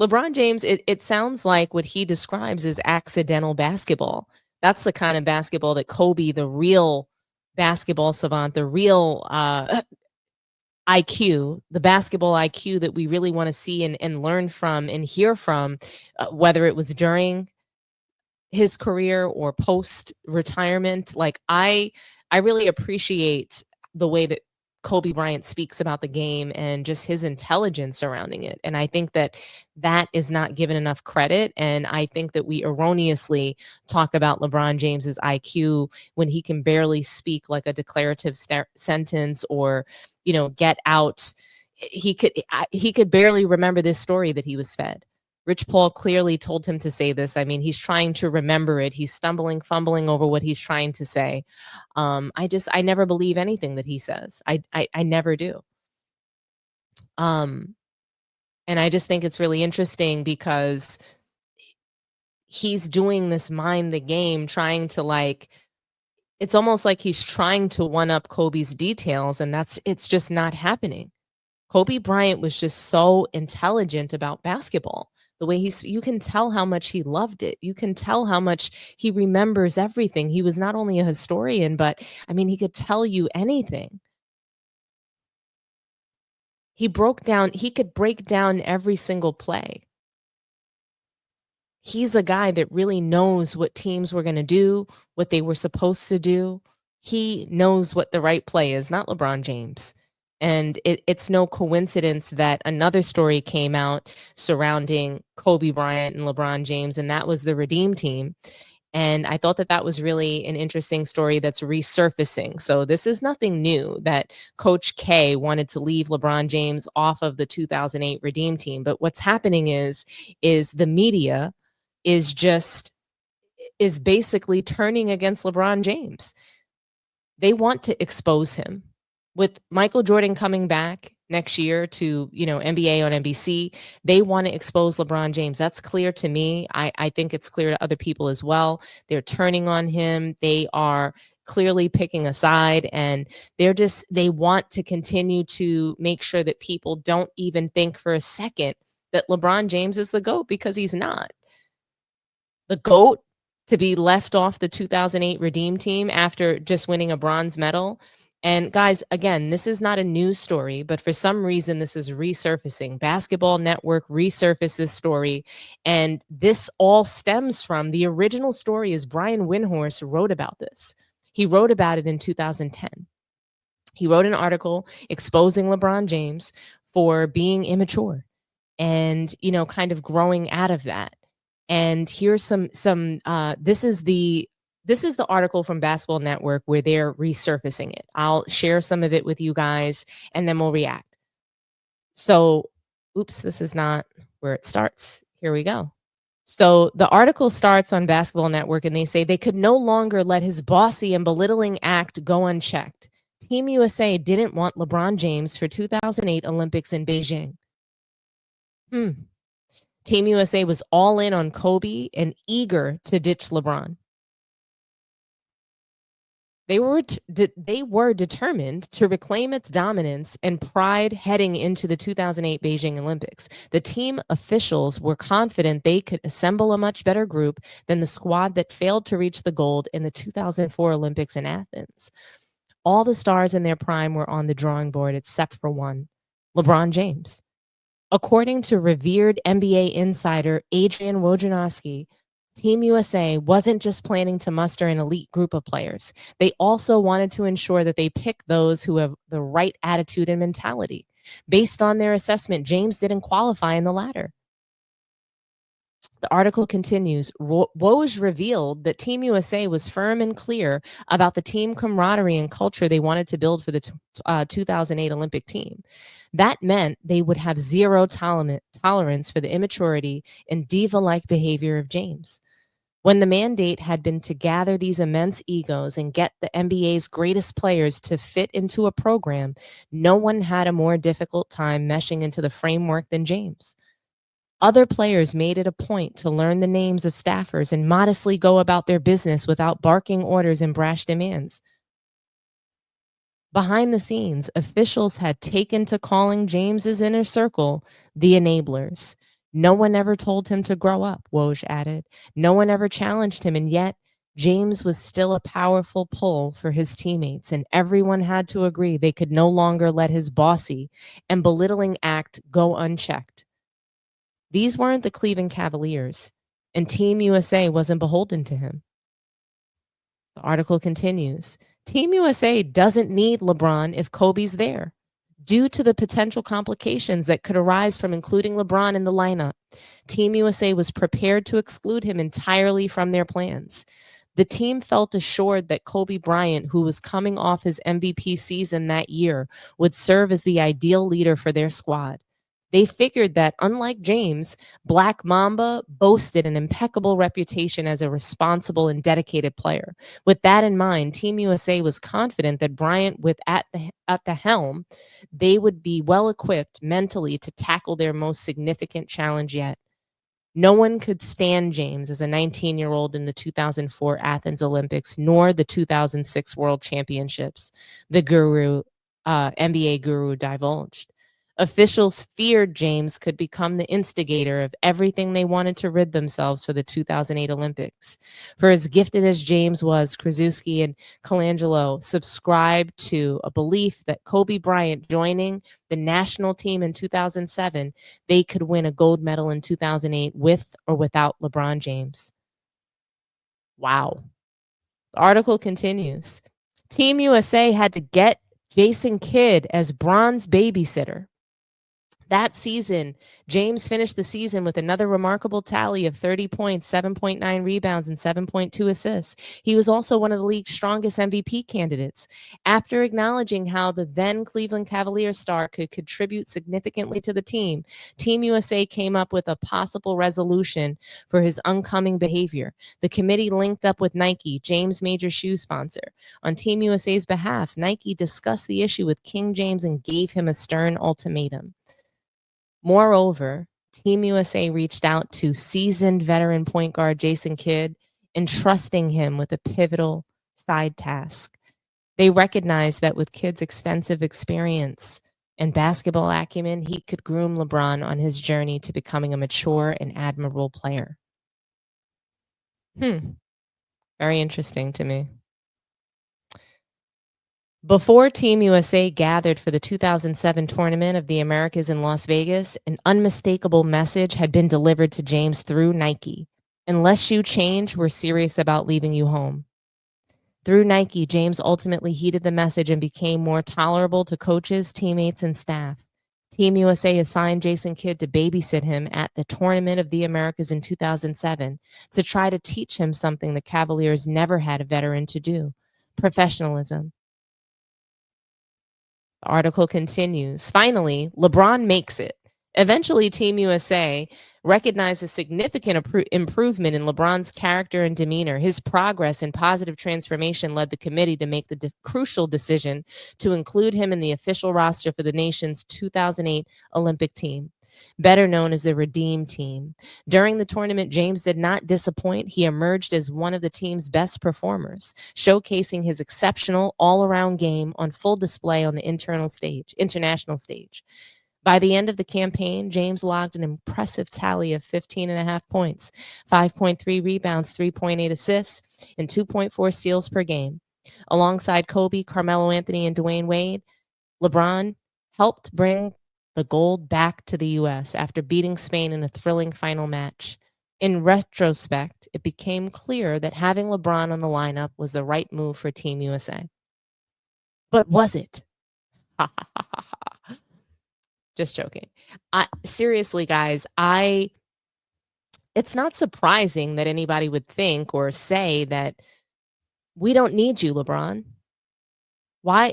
LeBron James, it sounds like what he describes is accidental basketball. That's the kind of basketball that Kobe, the real basketball savant, the real IQ, the basketball IQ that we really want to see and learn from and hear from, whether it was during his career or post retirement. Like I really appreciate the way that Kobe Bryant speaks about the game and just his intelligence surrounding it. And I think that that is not given enough credit. And I think that we erroneously talk about LeBron James's IQ when he can barely speak like a declarative sentence or, get out. He could barely remember this story that he was fed. Rich Paul clearly told him to say this. I mean, he's trying to remember it. He's stumbling, fumbling over what he's trying to say. I never believe anything that he says. I never do. And I just think it's really interesting because he's doing this mind the game, trying to it's almost like he's trying to one up Kobe's details, and it's just not happening. Kobe Bryant was just so intelligent about basketball. The way you can tell how much he loved it. You can tell how much he remembers everything. He was not only a historian, but I mean, he could tell you anything. He could break down every single play. He's a guy that really knows what teams were going to do, what they were supposed to do. He knows what the right play is, not LeBron James. And it's no coincidence that another story came out surrounding Kobe Bryant and LeBron James, and that was the Redeem Team. And I thought that that was really an interesting story that's resurfacing. So this is nothing new that Coach K wanted to leave LeBron James off of the 2008 Redeem Team. But what's happening is the media is basically turning against LeBron James. They want to expose him. With Michael Jordan coming back next year to, NBA on NBC, they want to expose LeBron James. That's clear to me. I think it's clear to other people as well. They're turning on him. They are clearly picking a side, and they want to continue to make sure that people don't even think for a second that LeBron James is the GOAT, because he's not. The GOAT to be left off the 2008 Redeem Team after just winning a bronze medal. And guys, again, this is not a news story, but for some reason, this is resurfacing. Basketball Network resurfaced this story. And this all stems from the original story is Brian Windhorst wrote about this. He wrote about it in 2010. He wrote an article exposing LeBron James for being immature and, kind of growing out of that. And here's this is the article from Basketball Network where they're resurfacing it. I'll share some of it with you guys and then we'll react. So, oops, this is not where it starts. Here we go. So the article starts on Basketball Network and they say they could no longer let his bossy and belittling act go unchecked. Team USA didn't want LeBron James for 2008 Olympics in Beijing. Team USA was all in on Kobe and eager to ditch LeBron. They were determined to reclaim its dominance and pride heading into the 2008 Beijing Olympics. The team officials were confident they could assemble a much better group than the squad that failed to reach the gold in the 2004 Olympics in Athens. All the stars in their prime were on the drawing board except for one, LeBron James. According to revered NBA insider Adrian Wojnarowski, Team USA wasn't just planning to muster an elite group of players. They also wanted to ensure that they pick those who have the right attitude and mentality. Based on their assessment, James didn't qualify in the latter. The article continues, Woj revealed that Team USA was firm and clear about the team camaraderie and culture they wanted to build for the 2008 Olympic team. That meant they would have zero tolerance for the immaturity and diva-like behavior of James. When the mandate had been to gather these immense egos and get the NBA's greatest players to fit into a program, no one had a more difficult time meshing into the framework than James. Other players made it a point to learn the names of staffers and modestly go about their business without barking orders and brash demands. Behind the scenes, officials had taken to calling James's inner circle the enablers. No one ever told him to grow up, Woj added. No one ever challenged him, and yet James was still a powerful pull for his teammates, and everyone had to agree they could no longer let his bossy and belittling act go unchecked. These weren't the Cleveland Cavaliers, and Team USA wasn't beholden to him. The article continues. Team USA doesn't need LeBron if Kobe's there. Due to the potential complications that could arise from including LeBron in the lineup, Team USA was prepared to exclude him entirely from their plans. The team felt assured that Kobe Bryant, who was coming off his MVP season that year, would serve as the ideal leader for their squad. They figured that, unlike James, Black Mamba boasted an impeccable reputation as a responsible and dedicated player. With that in mind, Team USA was confident that Bryant, at the helm, they would be well equipped mentally to tackle their most significant challenge yet. No one could stand James as a 19-year-old in the 2004 Athens Olympics, nor the 2006 World Championships, the NBA guru divulged. Officials feared James could become the instigator of everything they wanted to rid themselves for the 2008 Olympics. For as gifted as James was, Krzyzewski and Colangelo subscribed to a belief that Kobe Bryant joining the national team in 2007, they could win a gold medal in 2008 with or without LeBron James. Wow. The article continues. Team USA had to get Jason Kidd as Bron's babysitter. That season, James finished the season with another remarkable tally of 30 points, 7.9 rebounds, and 7.2 assists. He was also one of the league's strongest MVP candidates. After acknowledging how the then Cleveland Cavaliers star could contribute significantly to the team, Team USA came up with a possible resolution for his oncoming behavior. The committee linked up with Nike, James' major shoe sponsor. On Team USA's behalf, Nike discussed the issue with King James and gave him a stern ultimatum. Moreover, Team USA reached out to seasoned veteran point guard Jason Kidd, entrusting him with a pivotal side task. They recognized that with Kidd's extensive experience and basketball acumen, he could groom LeBron on his journey to becoming a mature and admirable player. Very interesting to me. Before Team USA gathered for the 2007 Tournament of the Americas in Las Vegas, an unmistakable message had been delivered to James through Nike. Unless you change, we're serious about leaving you home. Through Nike, James ultimately heeded the message and became more tolerable to coaches, teammates, and staff. Team USA assigned Jason Kidd to babysit him at the Tournament of the Americas in 2007 to try to teach him something the Cavaliers never had a veteran to do: professionalism. The article continues. Finally, LeBron makes it. Eventually, Team USA recognized a significant improvement in LeBron's character and demeanor. His progress and positive transformation led the committee to make the crucial decision to include him in the official roster for the nation's 2008 Olympic team, better known as the Redeem Team. During the tournament, James did not disappoint. He emerged as one of the team's best performers, showcasing his exceptional all-around game on full display on the international stage. By the end of the campaign, James logged an impressive tally of 15.5 points, 5.3 rebounds, 3.8 assists, and 2.4 steals per game. Alongside Kobe, Carmelo Anthony, and Dwayne Wade, LeBron helped bring the gold back to the U.S. after beating Spain in a thrilling final match. In retrospect, it became clear that having LeBron on the lineup was the right move for Team USA. But was it? Just joking. Seriously, guys, it's not surprising that anybody would think or say that we don't need you, LeBron. Why?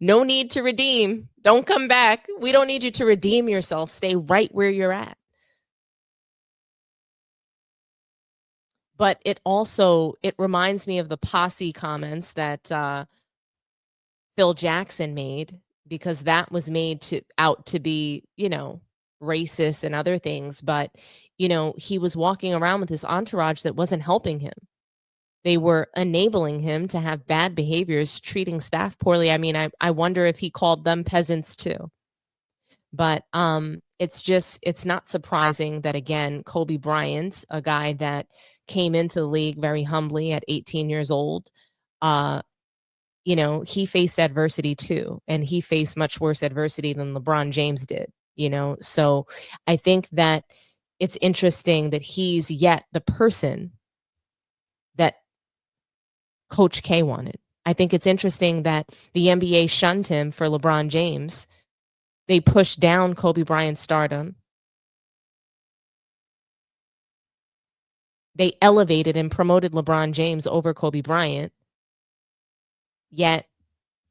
No need to redeem. Don't come back. We don't need you to redeem yourself. Stay right where you're at. But it reminds me of the posse comments that Phil Jackson made, because that was made out to be, racist and other things. But, he was walking around with his entourage that wasn't helping him. They were enabling him to have bad behaviors, treating staff poorly. I mean, I wonder if he called them peasants too. But it's not surprising that, again, Kobe Bryant, a guy that came into the league very humbly at 18 years old, uh, he faced adversity too, and he faced much worse adversity than LeBron James did. So I think that it's interesting that he's yet the person that Coach K wanted. I think it's interesting that the NBA shunned him for LeBron James. They pushed down Kobe Bryant's stardom. They elevated and promoted LeBron James over Kobe Bryant, yet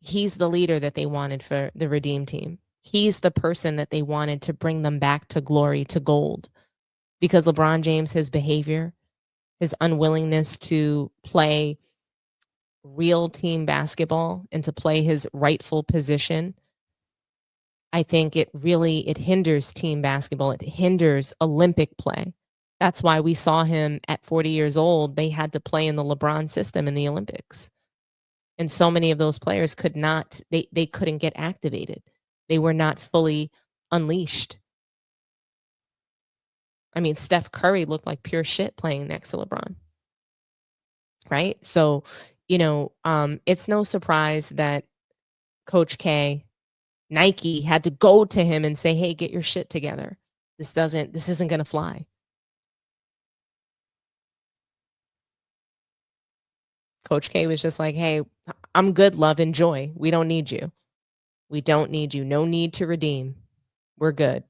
he's the leader that they wanted for the Redeem Team. He's the person that they wanted to bring them back to glory, to gold, because LeBron James, his behavior, his unwillingness to play real team basketball and to play his rightful position, I think it hinders team basketball. It hinders Olympic play. That's why we saw him at 40 years old. They had to play in the LeBron system in the Olympics. And so many of those players they couldn't get activated. They were not fully unleashed. I mean, Steph Curry looked like pure shit playing next to LeBron. Right? So, it's no surprise that Coach K, Nike had to go to him and say, "Hey, get your shit together. This isn't going to fly." Coach K was just like, "Hey, I'm good, love, enjoy. We don't need you. We don't need you. No need to redeem. We're good."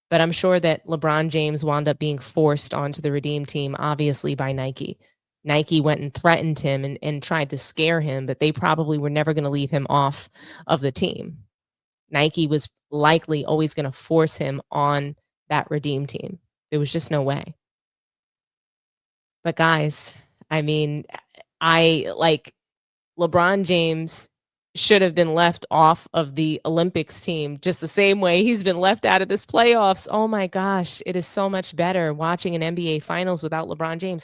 But I'm sure that LeBron James wound up being forced onto the Redeem Team, obviously by Nike. Nike went and threatened him and tried to scare him, but they probably were never going to leave him off of the team. Nike was likely always going to force him on that Redeem Team. There was just no way. But guys, I mean, I like LeBron James should have been left off of the Olympics team just the same way he's been left out of this playoffs. Oh my gosh, it is so much better watching an NBA Finals without LeBron James.